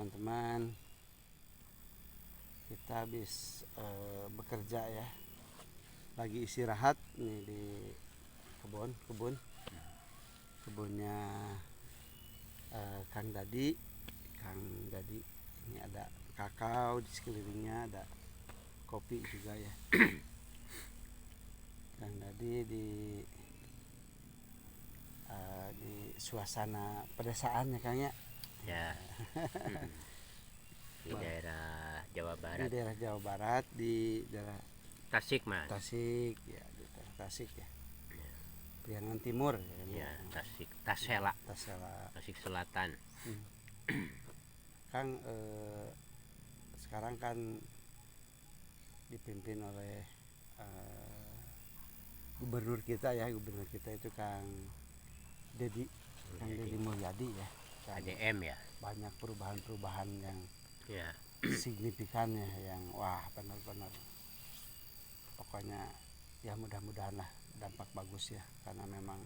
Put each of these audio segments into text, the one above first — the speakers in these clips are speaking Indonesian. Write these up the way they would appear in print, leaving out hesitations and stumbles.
teman-teman. Kita habis bekerja ya. Lagi istirahat nih di kebunnya Kang Dadi. Ini ada kakao di sekelilingnya, ada kopi juga ya. Kang Dadi di suasana pedesaan ya Kang ya. Ya. Di daerah Jawa Di Barat. daerah Jawa Barat, di daerah Tasik, Mas. Tasik ya, di daerah Tasik ya. Priangan Timur Ya, Tasik. Tasela. Tasik Selatan. Kang sekarang kan dipimpin oleh gubernur kita itu Kang Deddy Mulyadi ya. KDM ya. Banyak perubahan-perubahan yang Ya. signifikan ya, yang wah benar-benar pokoknya ya mudah-mudahan lah dampak bagus ya, karena memang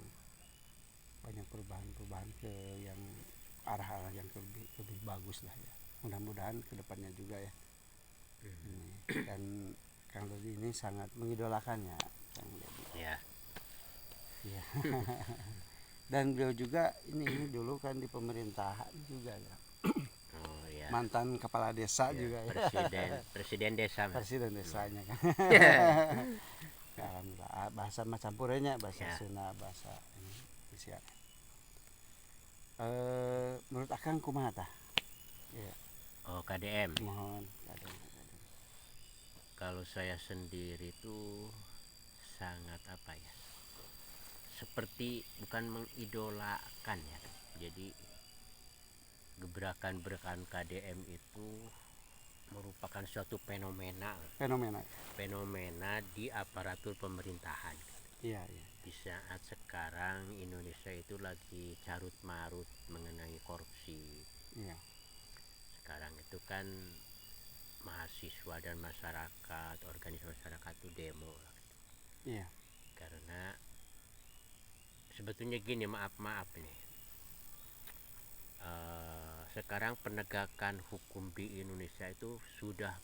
banyak perubahan-perubahan ke yang arah-arah yang lebih bagus lah ya. Mudah-mudahan kedepannya juga ya. Dan Kang Dodi ini sangat mengidolakannya Kang Dodi. Ya. Iya. Dan beliau juga ini dulu kan di pemerintahan juga ya. Oh ya. Mantan kepala desa juga ya. Presiden desa, Mas. Presiden desanya kan. Alhamdulillah, bahasa campurnya bahasa Sunda, bahasa Indonesia. Menurut Akang kumaha tah? Ya. Oh, KDM. Mohon Kalau saya sendiri itu sangat apa ya? Seperti bukan mengidolakan ya. Jadi gebrakan KDM itu merupakan suatu fenomena di aparatur pemerintahan. Iya. Di saat sekarang Indonesia itu lagi carut marut mengenai korupsi. Iya. Sekarang itu kan mahasiswa dan masyarakat, organisasi masyarakat itu demo. Iya. Karena sebetulnya gini, maaf nih. Sekarang penegakan hukum di Indonesia itu sudah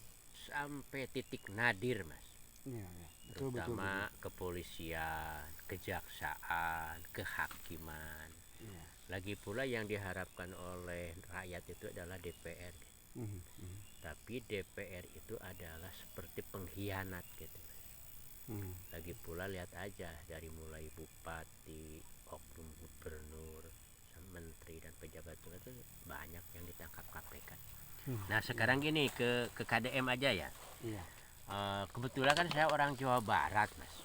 sampai titik nadir, Mas. Iya. Terutama kepolisian, kejaksaan, kehakiman. Iya. Lagi pula yang diharapkan oleh rakyat itu adalah DPR. Tapi DPR itu adalah seperti pengkhianat gitu. Lagi pula lihat aja dari mulai bupati, oknum gubernur, menteri dan pejabat itu banyak yang ditangkap KPK. Nah sekarang gini ke KDM aja ya. Iya. Kebetulan kan saya orang Jawa Barat, Mas.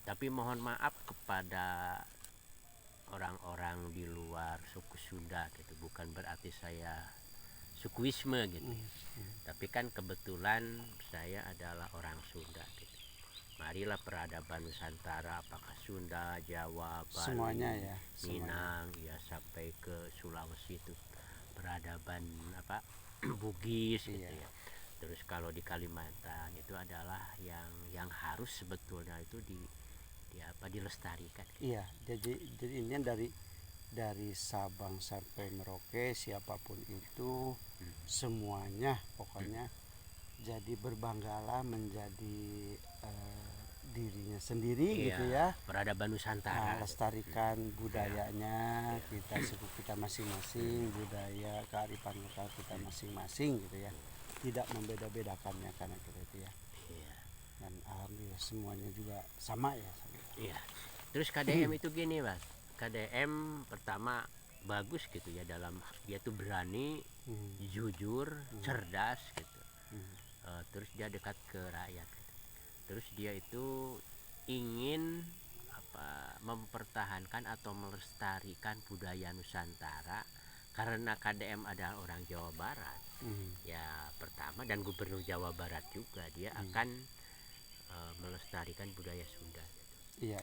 Tapi mohon maaf kepada orang-orang di luar suku Sunda gitu, bukan berarti saya sukuisme gitu. Tapi kan kebetulan saya adalah orang Sunda gitu. Marilah peradaban Nusantara, apakah Sunda, Jawa, Bali, semuanya ya, Minang, ya sampai ke Sulawesi itu peradaban apa Bugis gitu ya. Terus kalau di Kalimantan itu adalah yang harus sebetulnya itu dilestarikan. Iya, jadi ini dari Sabang sampai Merauke, siapapun itu semuanya pokoknya jadi berbanggalah menjadi dirinya sendiri gitu ya. Peradaban Nusantara. Lestarikan budayanya kita, suku kita masing-masing, budaya kearifan lokal kita masing-masing gitu ya. Tidak membeda-bedakannya karena itu ya. Dan alhamdulillah semuanya juga sama ya. Iya. Terus KDM itu gini, Mas. KDM pertama bagus gitu ya, dalam dia tuh berani, jujur, cerdas gitu. Terus dia dekat ke rakyat gitu. Terus dia itu ingin mempertahankan atau melestarikan budaya Nusantara, karena KDM adalah orang Jawa Barat. Ya pertama, dan gubernur Jawa Barat juga dia akan melestarikan budaya Sunda gitu. Iya.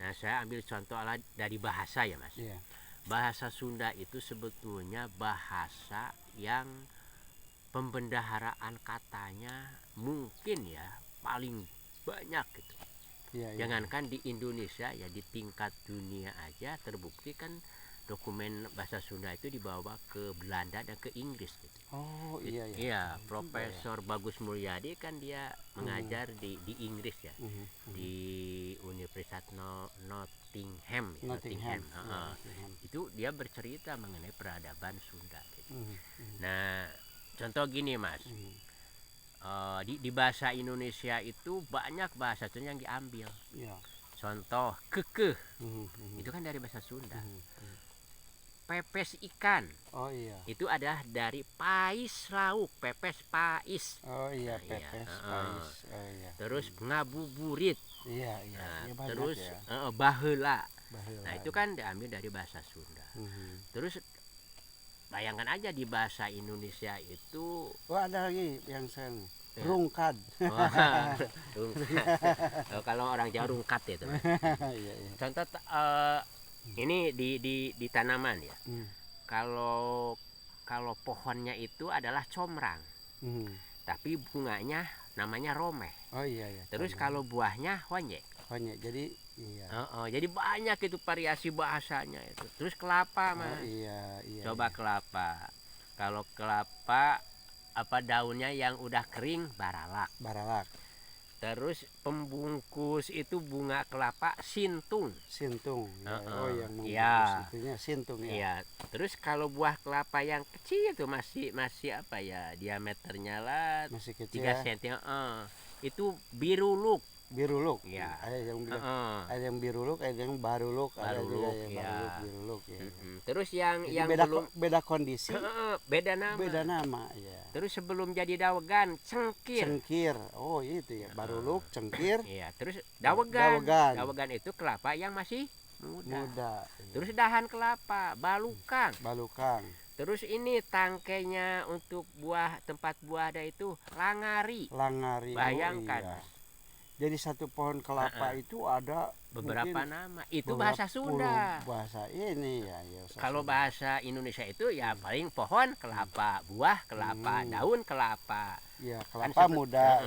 Nah saya ambil contoh dari bahasa ya, Mas. Iya. Bahasa Sunda itu sebetulnya bahasa yang pembendaharaan katanya mungkin ya paling banyak gitu. Iya. Jangankan di Indonesia ya, di tingkat dunia aja terbukti kan dokumen bahasa Sunda itu dibawa ke Belanda dan ke Inggris gitu. Oh iya ya. Iya, Profesor Bagus Mulyadi kan dia mengajar di Inggris ya, di Universitas Nottingham. Nottingham. Itu dia bercerita mengenai peradaban Sunda gitu. Nah, contoh gini Mas, di bahasa Indonesia itu banyak bahasa Sunda yang diambil. Contoh kekeh, itu kan dari bahasa Sunda. Pepes ikan, oh iya, itu adalah dari pais lauk, pepes pais. oh iya, pepes pais, oh iya. Terus ngabuburit, iya iya, nah, terus ya. Baheula. Nah itu kan diambil dari bahasa Sunda. Terus bayangkan aja di bahasa Indonesia itu, ada lagi yang saya rungkad. Kalau orang Jawa rungkat itu. Contoh ini di tanaman ya. Kalau pohonnya itu adalah comrang, tapi bunganya namanya romeh. Oh iya ya. Terus kalau buahnya honyek. Jadi iya. Jadi banyak itu variasi bahasanya itu. Terus kelapa Mas. Iya. Coba kelapa. Kalau kelapa apa daunnya yang udah kering baralak. Terus pembungkus itu bunga kelapa sintung. Ya. Oh yang membungkus itunya sintung ya. Iya. Terus kalau buah kelapa yang kecil itu masih apa ya, diameternya lah masih kecil 3 cm. Itu biruluk. Ya. Ada yang biruluk, ada yang baruluk, biruluk ya. Terus yang beda kondisi, beda nama ya. Terus sebelum jadi dawegan, cengkir. Oh itu ya, baruluk, cengkir. Iya, terus dawegan itu kelapa yang masih muda. Terus dahan kelapa, balukang. Terus ini tangkainya untuk tempat buah ada itu langari. Bayangkan. Oh, iya. Jadi satu pohon kelapa itu ada beberapa nama. Itu bahasa Sunda. Bahasa ini ya. Kalau bahasa Indonesia itu ya paling pohon kelapa, buah kelapa, daun kelapa. Ya, kelapa muda.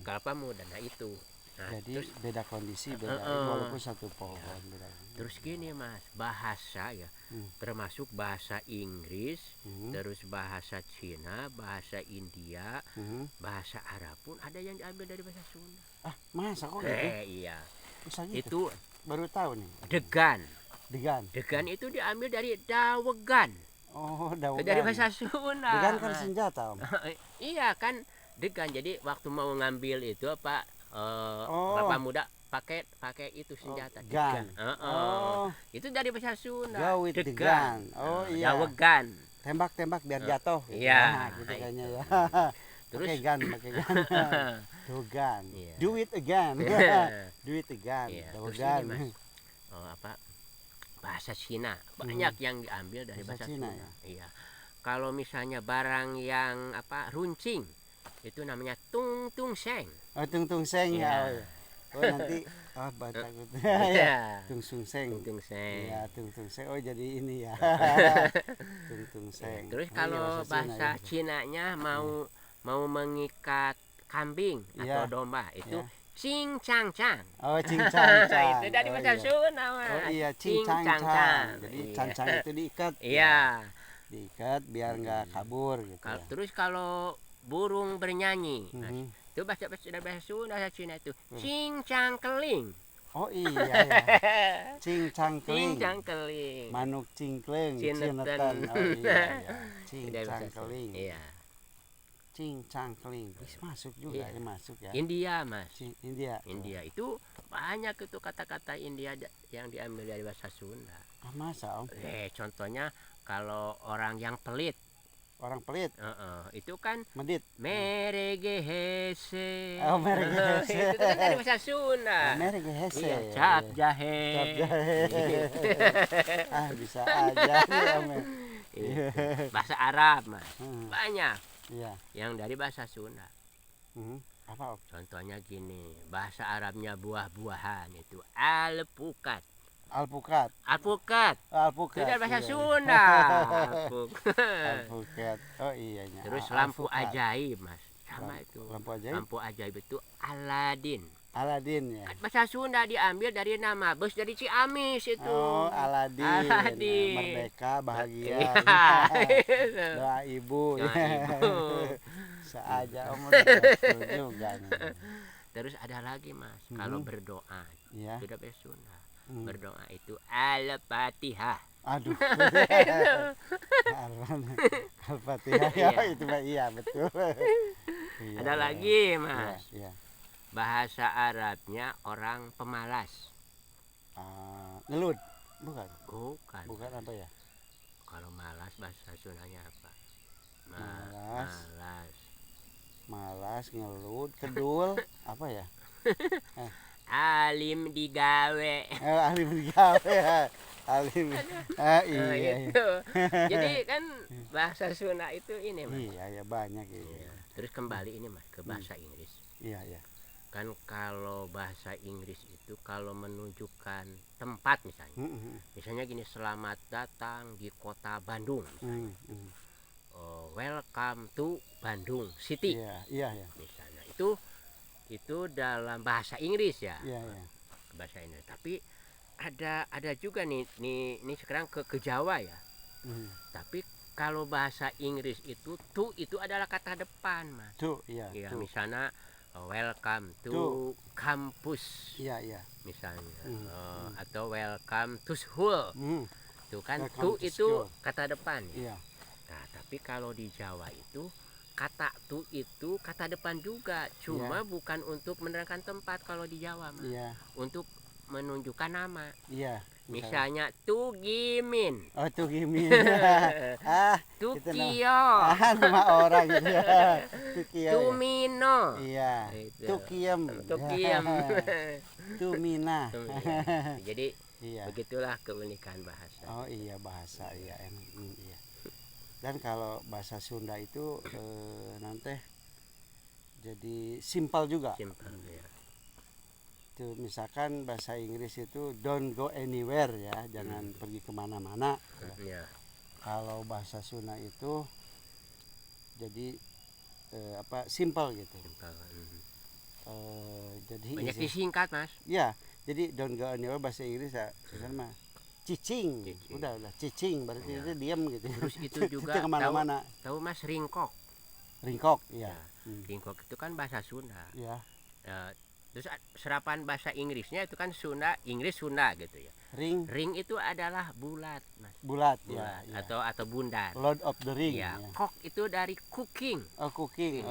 Kelapa muda. Nah itu. Nah, jadi terus, beda kondisi, walaupun satu pohon. Terus gini Mas, bahasa ya, termasuk bahasa Inggris, terus bahasa Cina, bahasa India, bahasa Arab pun ada yang diambil dari bahasa Sunda. Masa kok gitu? Iya. Bisa gitu? Itu baru tahu nih. Degan itu diambil dari dawegan. Oh, dawegan. Dari bahasa Sunda. Degan kan senjata, Om. Iya kan, degan. Jadi waktu mau ngambil itu apa? Kelapa muda pakai itu senjata gun. Itu dari bahasa Sunda. Go with degan. Oh iya. Dawegan. Tembak biar jatuh. Iya. Gitu kayaknya ya. Terus pakai gun. Dogan. Do it again. Do it again. Dawegan. Bahasa Cina banyak yang diambil dari bahasa Sunda. Ya? Iya. Kalau misalnya barang yang runcing, itu namanya tung tung seng. Tung seng ya. Nanti baca gitu. Tung seng. Ya, tung seng. Oh jadi ini ya. Tung seng. Terus kalau bahasa Cinanya mau mengikat kambing atau domba itu cing cang cang. Oh cing cang cang. Itu dari bahasa Sunda Mas. Oh iya cing cang cang. Jadi cang itu diikat. Iya. Diikat biar nggak kabur gitu. Terus kalau burung bernyanyi, itu bahasa Sunda, bahasa Cina itu cing cang keling. Oh iya ya. Cing cang keling. Manuk cingkleng, cinetan. Oh iya. Cing cang keling. Iya. Cing cang keling. Masuk juga ya, masuk ya. India Mas. India itu banyak itu kata-kata India yang diambil dari bahasa Sunda. Masa Om? Contohnya kalau orang yang pelit. Itu kan medit. Meregehese. Oh, meregehese. Itu kan dari bahasa Sunda. Meregehese. Iya, cap jahe. Bisa aja ya, bahasa Arab Mas. Banyak. Iya. Yang dari bahasa Sunda. Apa Om? Contohnya gini, bahasa Arabnya buah-buahan itu alpukat. Alpukat. Itu dari bahasa Sunda. Alpukat. Oh iya. Terus lampu ajaib Mas. Sama itu. Lampu ajaib. Lampu ajaib itu Aladin. Aladin ya. Bahasa Sunda diambil dari nama bus dari Ciamis itu. Oh, Aladin. Aladin. Merdeka, bahagia. Iya. Doa ibu. Doa ibu. Seaja Om udah setuju juga nih. Terus ada lagi Mas, kalau berdoa Iya. sudah bahasa Sunda. Berdoa itu Al-Fatihah. Aduh. Al-Fatihah ya, Iya. itu mah iya betul. Iya, Ada iya. lagi Mas. Iya. Bahasa Arabnya orang pemalas. Ngelut. Bukan. Bukan. Bukan apa ya? Kalau malas bahasa Sundanya apa? Malas. Malas, ngelut, kedul, apa ya? Alim digawe. Alim digawe ya. Alim. Iya. Gitu. Jadi kan bahasa Sunda itu ini Mas. Iya, ya banyak ini. Iya. Terus kembali ini Mas ke bahasa Inggris. Iya. Kan kalau bahasa Inggris itu kalau menunjukkan tempat misalnya. Misalnya gini, selamat datang di kota Bandung. Welcome to Bandung City. Iya. Misalnya itu dalam bahasa Inggris ya. Iya. Bahasa Inggris. Tapi ada juga nih sekarang ke Jawa ya. Tapi kalau bahasa Inggris itu to itu adalah kata depan Mas. To, iya. Ya, misalnya welcome to kampus. Iya. Misalnya atau welcome to school. Itu kan Welcome to to itu school. kata depan. Iya. Nah, tapi kalau di Jawa itu kata to itu kata depan juga, cuma bukan untuk menerangkan tempat kalau di Jawa Mas. Iya. Untuk menunjukkan nama. Iya. Misalnya Tugimin. Oh, Tugimin. Tukio. Nama orang gitu ya. Tukio. Tumino. Iya. Tukiem. Tukiem. Tumina. Jadi iya. Begitulah keunikan bahasa. Oh iya, bahasa iya. Iya. Dan kalau bahasa Sunda itu nanti jadi simpel juga. Simpel ya. Itu misalkan bahasa Inggris itu don't go anywhere ya, jangan pergi kemana-mana. Ya. Kalau bahasa Sunda itu jadi simpel gitu. Simpel. Jadi Banyak disingkat Mas. Ya, jadi don't go anywhere bahasa Inggris ya, misalnya mah cicing. Udah cicing berarti itu diam gitu. Terus itu juga kemana-mana. Tahu Mas ringkok. Ringkok, ya. Ringkok itu kan bahasa Sunda. Ya. Terus serapan bahasa Inggrisnya itu kan Sunda, Inggris Sunda gitu ya. Ring itu adalah bulat Mas. Bulat. Ya. Atau bundar. Lord of the Ring. Ya. Kok itu dari cooking. Oh, cooking.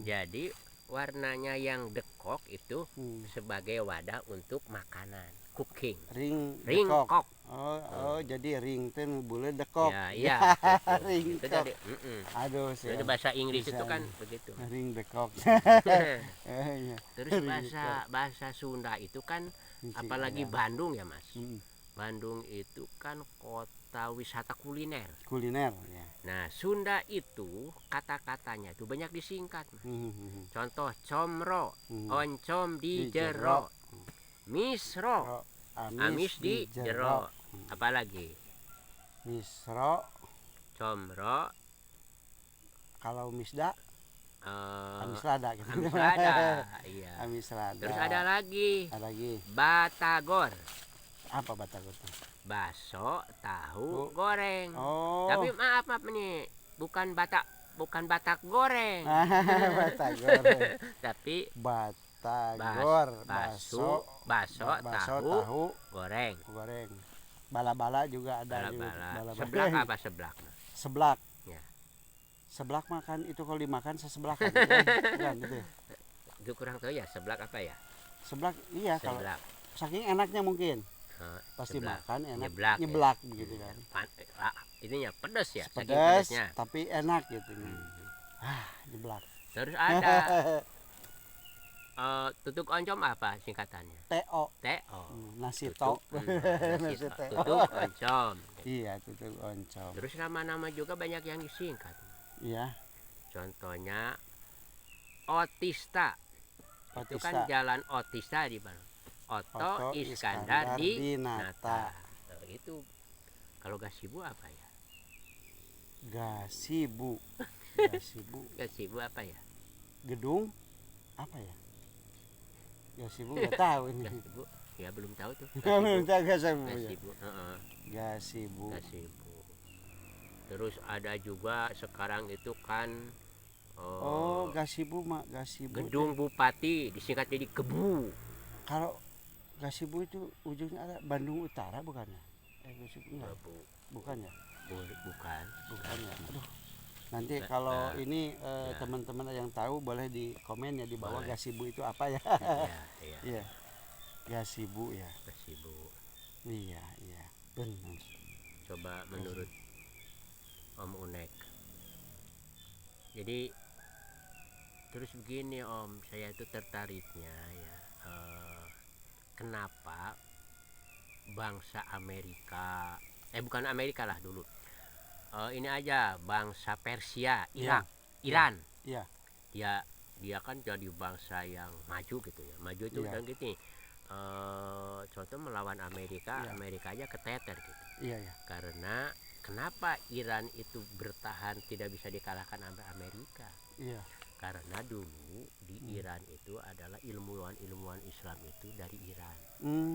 Jadi warnanya yang dekok itu sebagai wadah untuk makanan. Cooking. Ring kok. Oh, jadi ring itu boleh dekok. Iya. Ring itu kok. dari Aduh, jadi bahasa Inggris itu kan begitu. Ring dekok. Terus bahasa Sunda itu kan apalagi Bandung ya Mas. Bandung itu kan kota wisata kuliner. Ya. Nah, Sunda itu kata-katanya itu banyak disingkat Mas. Contoh comro, oncom di jero. Misro, amis di jero. Apalagi? Misro. Comro. Kalau misda? Amis lada gitu. Amis lada, iya. Amis lada. Terus ada lagi. Batagor. Apa batagor? Baso, tahu, goreng. Oh. Tapi maaf nih, bukan Batak goreng. Batagor. Tapi batagor, baso, tahu, goreng. Bala-bala juga ada. Bala-bala. Seblak apa seblak? Seblak. Ya. Seblak makan itu kalau dimakan seseblakan. Bukan gitu. Itu kurang tahu ya, seblak apa ya? Seblak iya kalau saking enaknya mungkin. Pasti seblak. Makan enak. Nyeblak ya. Begitu kan. Ininya pedas ya, pedas tapi enak gitu. Nyeblak. Terus ada tutuk oncom apa singkatannya? TO. Nasi tok. Tutuk oncom. Iya, tutuk oncom. Terus nama-nama juga banyak yang disingkat. Iya. Contohnya Otista. Itu kan jalan Otista di mana? Oto Iskandar di Nata. Itu kalau gasibu apa ya? Gasibu apa ya? Gedung apa ya? Gasibu nggak tahu ini. Gasibu ya belum tahu tuh. Belum tahu gasibu. Gasibu. Gasibu. Gasibu. Terus ada juga sekarang itu kan Gasibu mah gasibu. Gedung Bupati disingkat jadi Gebu. Kalau Gasibu itu ujungnya ada Bandung Utara bukan ya? Gasibu enggak. Bukan ya? Bukan. Bukan ya. Aduh. Nanti kalau ini teman-teman yang tahu boleh di komen ya di bawah boleh. Gasibu itu apa ya? Iya. Iya. Gasibu ya. Gasibu. Iya. Benar. Coba menurut Om Unek. Jadi terus begini Om, saya itu tertariknya ya. Kenapa bangsa Amerika, bukan Amerika lah dulu. Ini aja bangsa Persia, Iran. Iya. Dia kan jadi bangsa yang maju gitu ya. Maju itu dan gini. Contoh melawan Amerika, Amerika aja keteter gitu. Iya. Karena kenapa Iran itu bertahan tidak bisa dikalahkan oleh Amerika? Iya. Karena dulu di Iran itu adalah ilmuwan Islam itu dari Iran.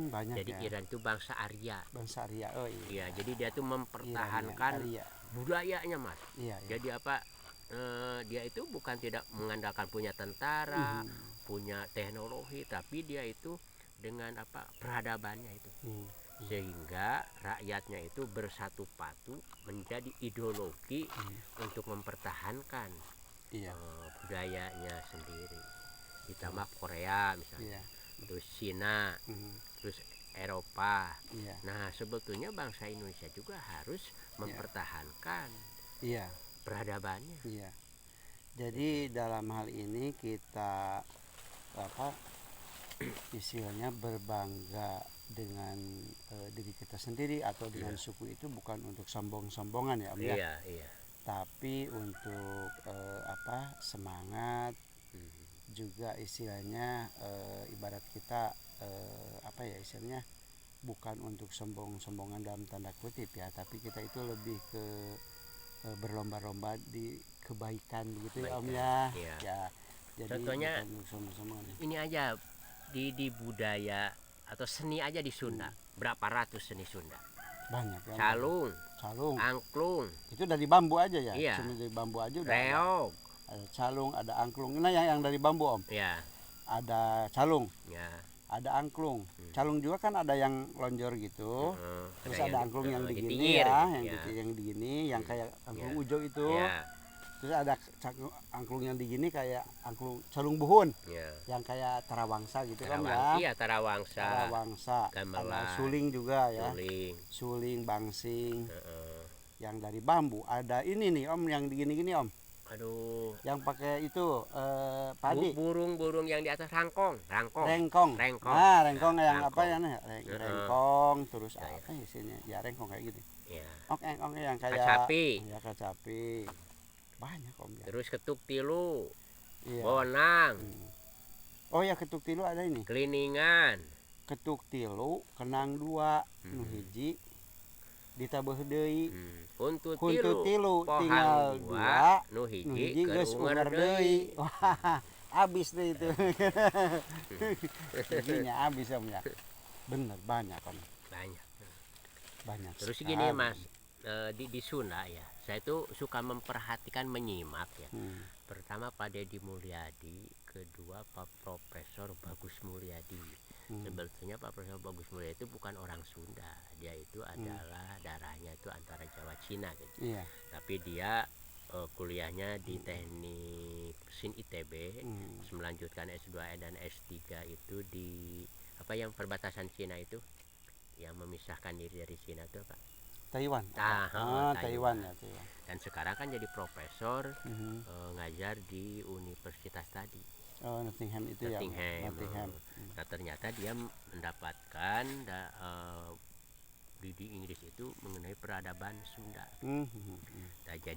Banyak. Jadi ya. Iran itu bangsa Arya. Bangsa Arya. Oh iya. Iya, jadi dia tuh mempertahankan budayanya, Mas. Iya. Jadi apa? Dia itu bukan tidak mengandalkan punya tentara, punya teknologi, tapi dia itu dengan apa? Peradabannya itu. Sehingga rakyatnya itu bersatu padu menjadi ideologi untuk mempertahankan budayanya sendiri. Ditambah Korea misalnya, terus Cina, terus Eropa. Nah sebetulnya bangsa Indonesia juga harus mempertahankan peradabannya. Jadi dalam hal ini kita istilahnya berbangga dengan diri kita sendiri atau dengan suku itu bukan untuk sombong-sombongan ya Om ya. Tapi untuk semangat juga istilahnya ibarat kita istilahnya bukan untuk sombong-sombongan dalam tanda kutip ya, tapi kita itu lebih ke berlomba-lomba di kebaikan begitu ya Om ya. Jadi contohnya ini aja di budaya atau seni aja di Sunda, berapa ratus seni Sunda. Banyak ya. Calung, angklung. Itu dari bambu aja ya? Iya. Seni dari bambu aja udah. Reog. Ada calung, ada angklung. Nah yang dari bambu Om. Iya. Ada calung. Ya. Ada angklung. Calung juga kan ada yang lonjor gitu. Terus ada angklung yang digini ya, yang digini, yang kayak angklung ujo itu. Terus ada angklung yang digini kayak angklung calung buhun, yang kayak tarawangsa gitu kan ya. Iya, tarawangsa. Ada suling juga ya. Suling, bangsing. Yang dari bambu. Ada ini nih Om, yang digini-gini Om. Aduh. Yang pakai itu padi. Burung-burung yang di atas rengkong. Rengkong. Nah, rengkong yang apa ya nih? Rengkong, terus apa isinya? Ya rengkong kayak gitu. Iya. Ong yang kayak kacapi. Ya kacapi. Banyak Om ya. Terus ketuk tilu, bonang. Oh ya ketuk tilu ada ini. Keliningan. Ketuk tilu, kenang dua, nu hiji ditabeuh deui. Kuntu tilu tinggal dua, nu hiji geus unger deui. Wah, habis deh itu. Giginya habis Om ya. Bener banyak Om. Banyak. Terus gini Mas, di Sunda ya. Saya itu suka memperhatikan, menyimak ya. Pertama Pak Deddy Mulyadi, kedua Pak Profesor Bagus Mulyadi. Sebetulnya Pak Profesor Bagus Mulyadi itu bukan orang Sunda, dia itu adalah darahnya itu antara Jawa Cina gitu. Tapi dia kuliahnya di Teknik Mesin ITB, melanjutkan S2 dan S3 itu di yang perbatasan Cina itu, yang memisahkan diri dari Cina itu Pak. Taiwan. Taiwan ya. Dan sekarang kan jadi profesor ngajar di universitas tadi. Oh, Nottingham itu ya. Nottingham. Nah ternyata dia mendapatkan di Inggris itu mengenai peradaban Sunda. Nah, jadi